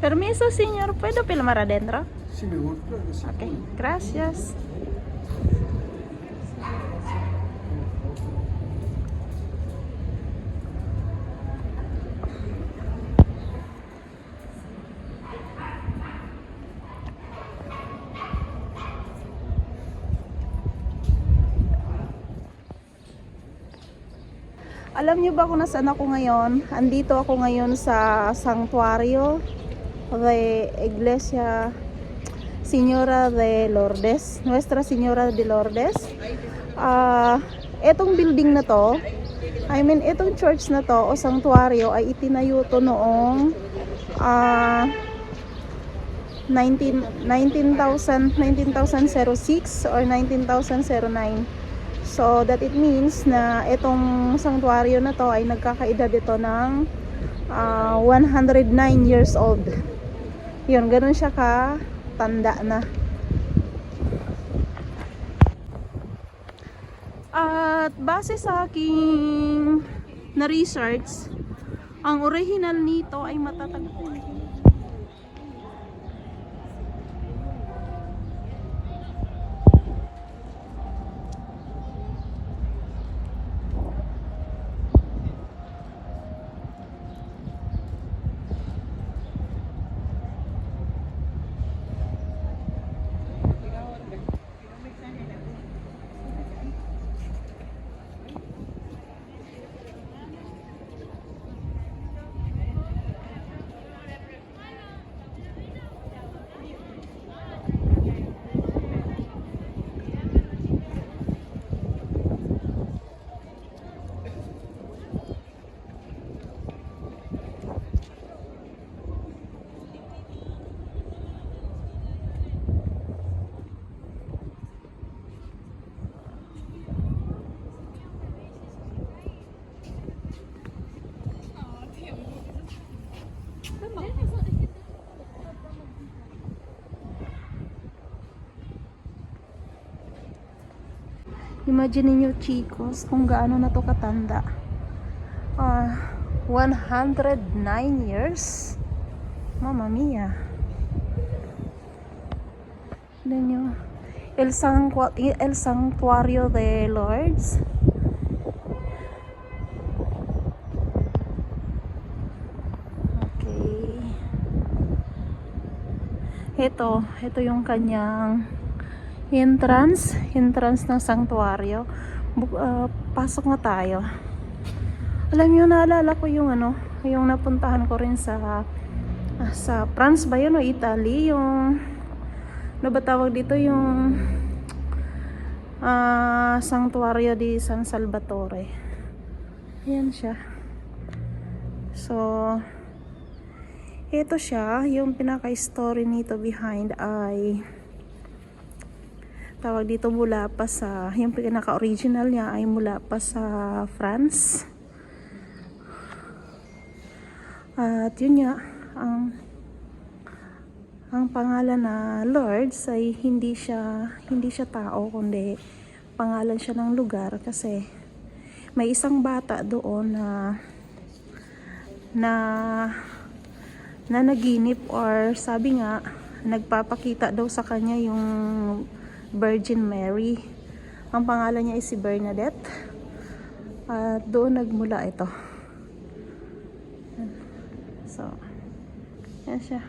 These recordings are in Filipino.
Permiso, señor. ¿Puedo filmar adentro? Sí, mi amor, claro que sí. Ok, gracias. Alam niyo ba kung nasaan ako ngayon? Andito ako ngayon sa Santuario de Iglesia Señora de Lourdes, Nuestra Señora de Lourdes. Etong building na to, itong church na to o santuario ay itinayo to noong 1906 or 1909. So that it means na itong sanctuaryo na to ay nagkakaedad ito ng 109 years old. Yun, ganun siya ka tanda na. At base sa aking na-research, ang original nito ay matatagpuan. Imagine niyo, chicos, kung gaano na to katanda. 109 years. Mamma mia. Tignan nyo. El Santuario de Lourdes. Okay. Ito yung kanyang entrance ng sanctuario. Pasok na tayo. Alam niyo, naalala ko yung yung napuntahan ko rin sa France ba yun o Italy, yung ba tawag dito, yung Sanctuario di San Salvatore. Ayan siya. So ito siya, yung pinaka-story nito behind ay tawag dito mula pa sa, yung pinaka-original niya ay mula pa sa France. At yun nga, ang pangalan na Lourdes ay hindi siya tao, kundi pangalan siya ng lugar, kasi may isang bata doon na naginip, or sabi nga nagpapakita daw sa kanya yung Virgin Mary. Ang pangalan niya ay si Bernadette. At doon nagmula ito. So, yan siya.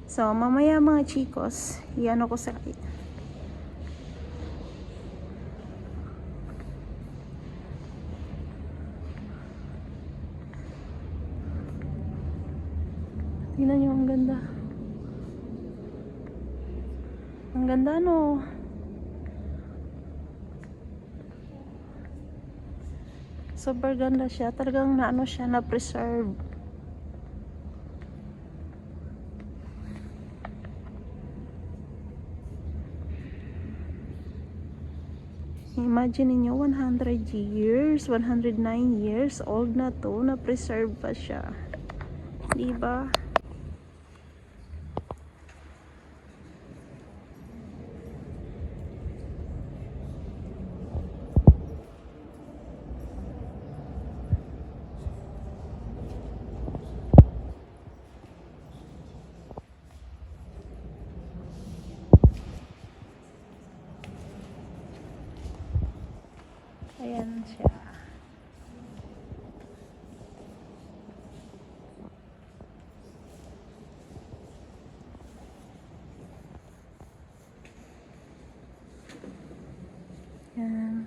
So, mamaya mga chicos, iyan ako sa tingnan nyo, ang ganda. Ang ganda, no? Super ganda siya. Talagang siya, na-preserve. Imagine niyo, 109 years old na to, na-preserve pa siya. Diba? Ayan siya. Ayan.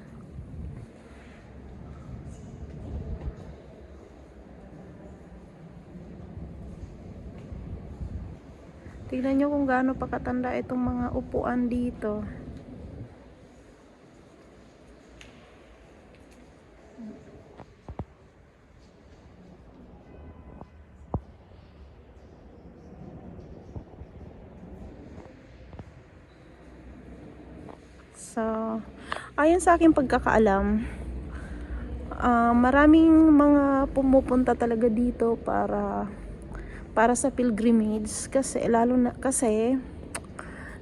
Tignan nyo kung gaano pa katanda itong mga upuan dito. So, ayon sa aking pagkakaalam, maraming mga pumupunta talaga dito para sa pilgrimage kasi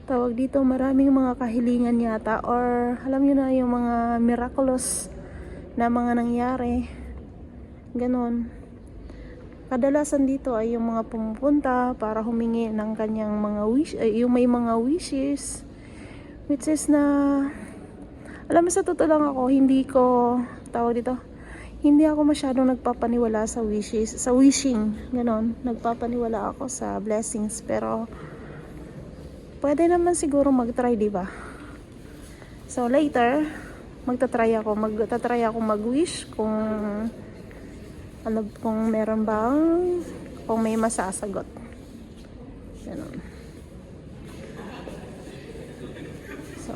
tawag dito, maraming mga kahilingan yata, or alam niyo na yung mga miraculous na mga nangyari, ganon. Kadalasan dito ay yung mga pumupunta para humingi ng kanyang mga yung may mga wishes, which is na, alam mo, sa totoo lang ako, hindi ako masyadong nagpapaniwala sa wishing, ganon. Nagpapaniwala ako sa blessings, pero pwede naman siguro mag-try, di ba? So later, magta-try ako mag-wish kung meron bang, kung may masasagot. Ganon. So,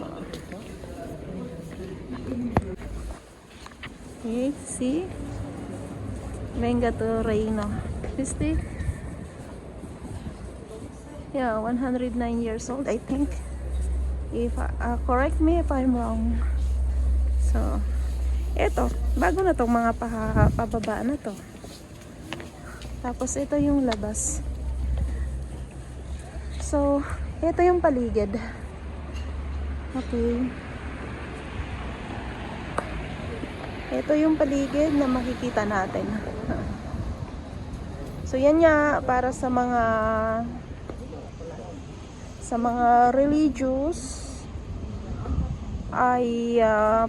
okay, see? Venga to Reino. Viste? Yeah, 109 years old, I think. If correct me if I'm wrong. So, eto, bago na tong mga pababa na to. Tapos ito yung labas. So, ito yung paligid. Okay. Ito yung paligid na makikita natin. So, yan nga para sa mga religious ay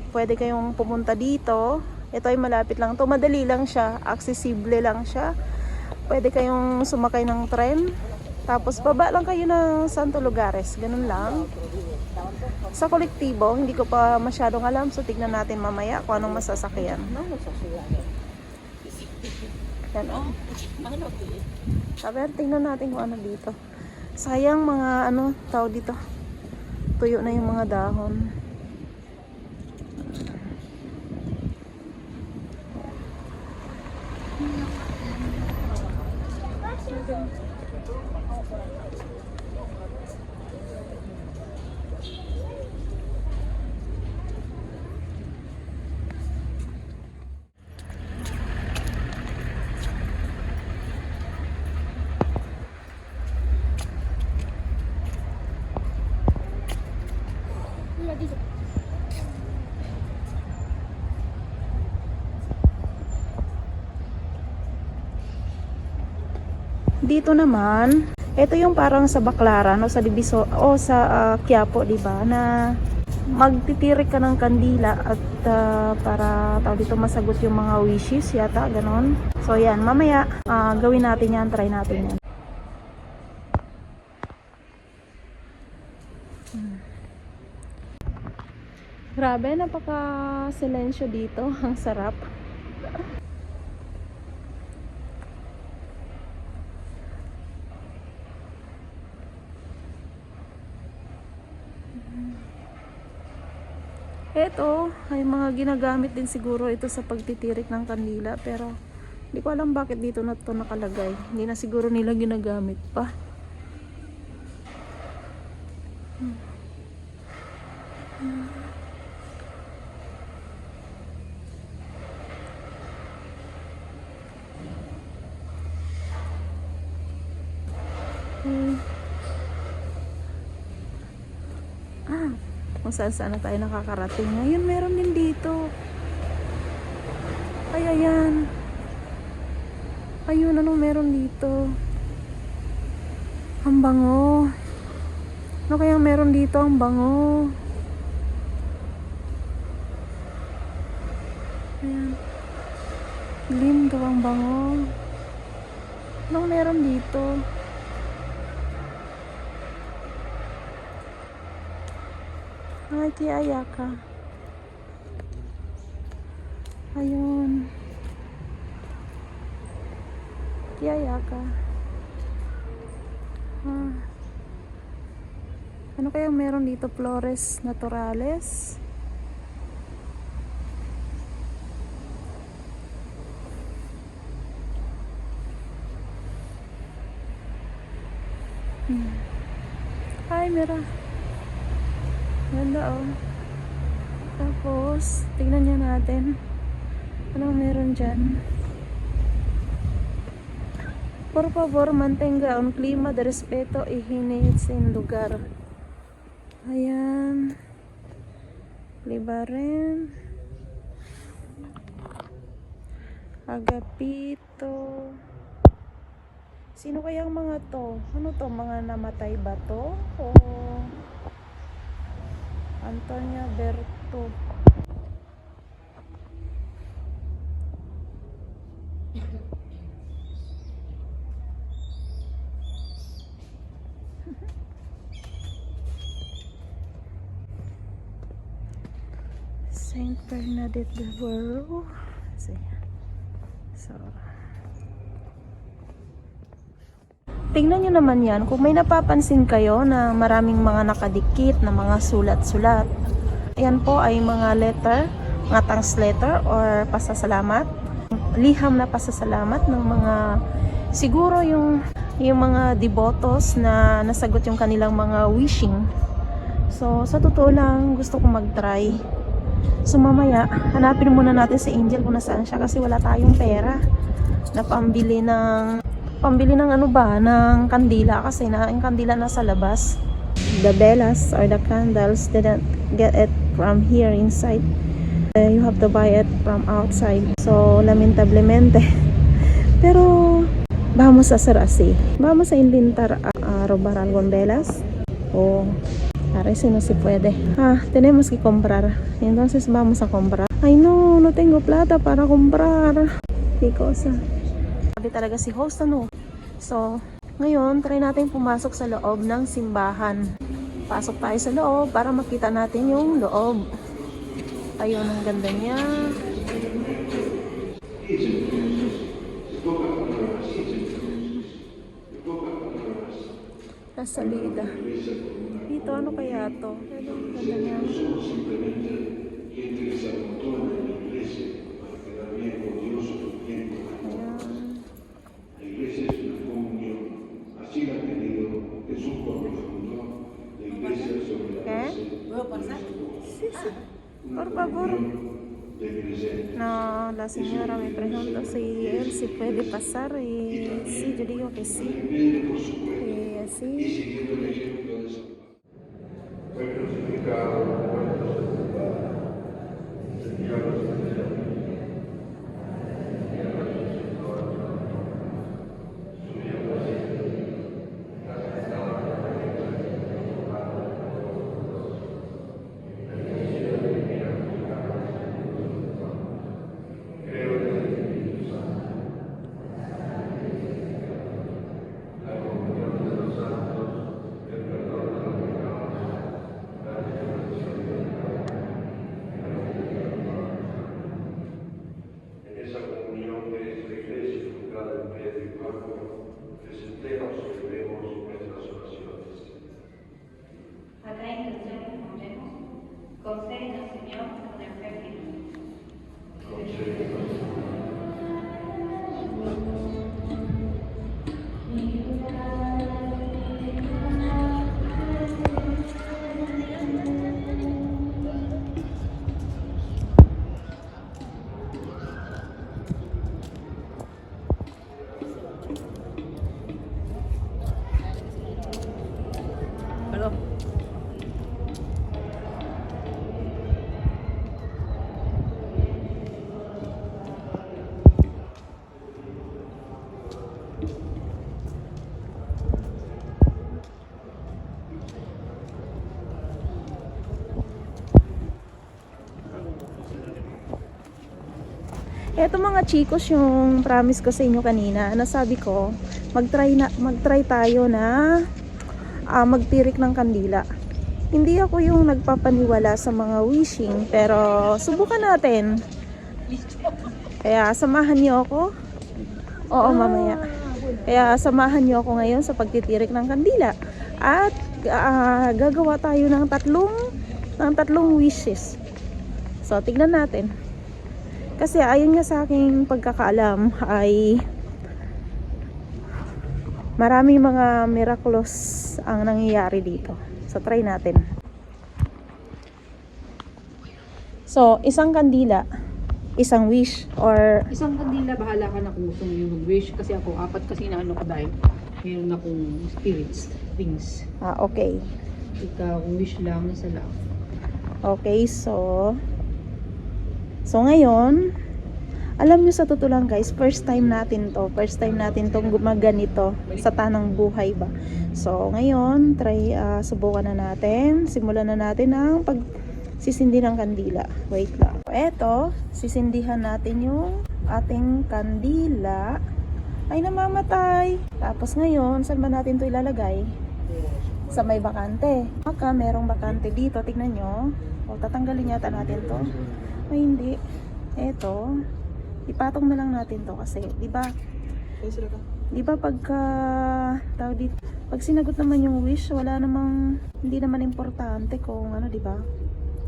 pwede kayong pumunta dito. Ito ay malapit lang to, madali lang siya, accessible lang siya. Pwede kayong sumakay ng tren, tapos baba lang kayo ng Santo Lugares, ganun lang. Sa kolektibo, hindi ko pa masyadong alam, so tignan natin mamaya kung anong masasakyan. Yan o. Sabi, tignan natin kung ano dito. Sayang mga tawag dito, tuyo na yung mga dahon. Dito naman, ito yung parang sa Baclaran o sa Diviso o sa Quiapo, di ba? Na magtitirik ka ng kandila at para dito masagot yung mga wishes yata, ganon. So yan, mamaya gawin natin yan, try natin yan. Grabe, napaka-silensyo dito. Ang sarap. Ito, ay mga ginagamit din siguro ito sa pagtitirik ng kandila, pero hindi ko alam bakit dito na ito nakalagay. Hindi na siguro nila ginagamit pa. Kung saan na tayo nakakarating. Ngayon meron din dito. Ay, ayan. Ayun, anong meron dito? Ang bango. Ano kayang meron dito? Ang bango. Lindo, ang bango. Anong meron dito? Ay, tiyaya ka. Ayun. Tiyaya ka. Ah. Ano kaya meron dito? Flores naturales? Ay, meron. Ganda oh. Tapos, tignan niya natin. Anong meron dyan? Por favor, mantenga un clima de respeto y higiene sin lugar. Ayan. Libarin. Agapito. Sino kaya ang mga to? Ano to? Mga namatay ba to? O Antonia Berto? Saint Bernadette de Burro. So, tingnan nyo naman yan. Kung may napapansin kayo na maraming mga nakadikit na mga sulat-sulat, ayan po ay mga letter, mga thanks letter or pasasalamat. Liham na pasasalamat ng mga, siguro yung mga devotos na nasagot yung kanilang mga wishing. So, sa totoo lang, gusto kong mag-try. So, mamaya, hanapin muna natin si Angel kung nasaan siya kasi wala tayong pera na pambili ng ano ba, ng kandila kasi yung kandila nasa labas. The velas or the candles didn't get it from here inside. You have to buy it from outside. So, lamentablemente. Pero, vamos a hacer así. Vamos a intentar robar algo velas. O, parece no se puede. Tenemos que comprar. Entonces, vamos a comprar. Ay, no tengo plata para comprar. ¿Qué cosa? Sabi talaga si host ano. So, ngayon, try natin pumasok sa loob ng simbahan. Pasok tayo sa loob para makita natin yung loob. Ayun, ang ganda niya. La salida. Dito, ano kaya to? Ayun, ang ganda niya. Por favor. No, la señora me preguntó si él si puede pasar y sí, yo digo que sí. Y así. Fue crucificado, muerto, sepultado. Señor, Eto mga chicos, yung promise ko sa inyo kanina, nasabi ko, magtry tayo na magtirik ng kandila. Hindi ako yung nagpapaniwala sa mga wishing, pero subukan natin. Kaya samahan niyo ako. Oo, mamaya. Kaya samahan niyo ako ngayon sa pagtitirik ng kandila. At gagawa tayo ng tatlong wishes. So, tignan natin. Kasi ayon nga sa aking pagkakaalam ay maraming mga miraculous ang nangyayari dito. So, try natin. So, isang kandila, isang wish, or Isang kandila, bahala ka na kung gusto mo yung mag-wish. Kasi ako, 4 kasi na ano ko dahil meron akong spirits, things. okay. Ikaw, kung wish lang, isa lang. Okay, so ngayon, alam nyo sa totoo lang guys, first time natin tong gumaganito sa tanang buhay ba. So ngayon, subukan na natin, simulan na natin ang pagsisindi ng kandila. Wait lang. Eto, sisindihan natin yung ating kandila. Ay, namamatay. Tapos ngayon, saan ba natin to ilalagay? Sa may bakante. Baka merong bakante dito, tignan nyo. O, tatanggalin yata natin to. Ay, hindi. Eto, ipatong na lang natin to kasi, di ba pag sinagot naman yung wish, hindi naman importante kung ano, di ba?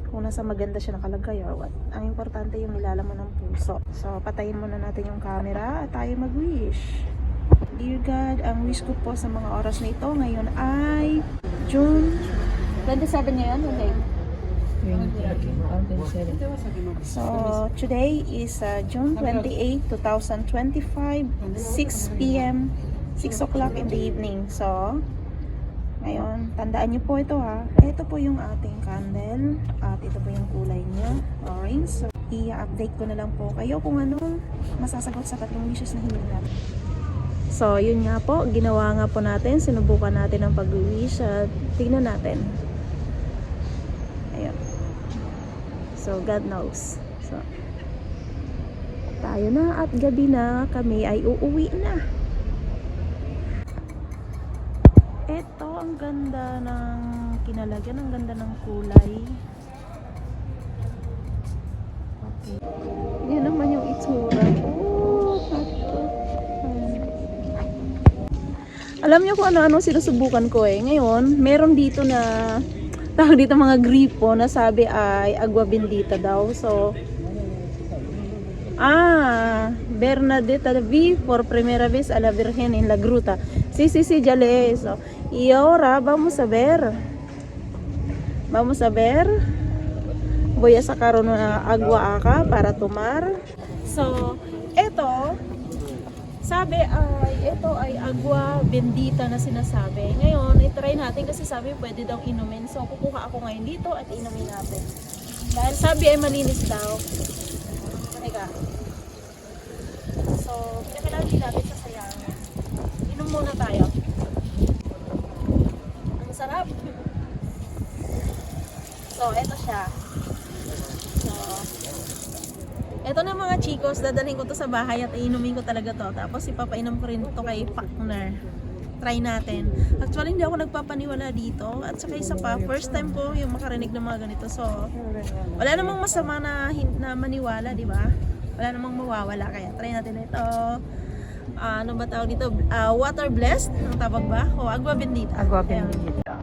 Kung nasa maganda siya nakalagay or what. Ang importante yung nilalaman ng puso. So, patayin muna natin yung camera at tayo mag-wish. Dear God, ang wish ko po sa mga oras na ito ngayon ay June 27 ngayon, okay? So, today is June 28, 2025, 6 p.m., 6 o'clock in the evening. So, ngayon, tandaan nyo po ito ha. Ito po yung ating candle at ito po yung kulay niya, orange. So, i-update ko na lang po kayo kung ano masasagot sa tatlong wishes na hiningi natin. So, yun nga po, ginawa nga po natin, sinubukan natin ang pag-wish at tingnan natin. Ayun. So, God knows. So, tayo na at gabi na, kami ay uuwi na. Ito, ang ganda ng kinalagyan, ang ganda ng kulay. Okay. Yan naman yung itsura. Oh, alam niyo kung ano-ano sinusubukan ko eh. Ngayon, meron dito na tawag dito mga gripo na sabi ay agua bendita daw. So, Bernadetta V por primera vez a la Virgen en la Gruta. Sí, ya leí eso. Y ahora vamos a ver. Voy a sacar una agua acá para tomar. So, ito ay agua bendita na sinasabi. Ngayon, i-try natin kasi sabi pwede daw inumin. So, kukuha ako ngayon dito at inumin natin. Dahil sabi ay malinis daw. Teka. So, pinakailangan din natin sa sayangan. Inom muna tayo. Ang sarap. So, ito siya. Ito na mga chicos, dadalhin ko to sa bahay at iinumin ko talaga to. Tapos ipapainom ko rin to kay partner. Try natin. Actually, hindi ako nagpapaniwala dito. At saka isa pa, first time ko yung makarinig ng mga ganito. So, wala namang masama na maniwala, di ba? Wala namang mawawala. Kaya try natin ito. Ano ba tawag dito? Water blessed? Ang tawag ba? O agua bendita. Agua bendita.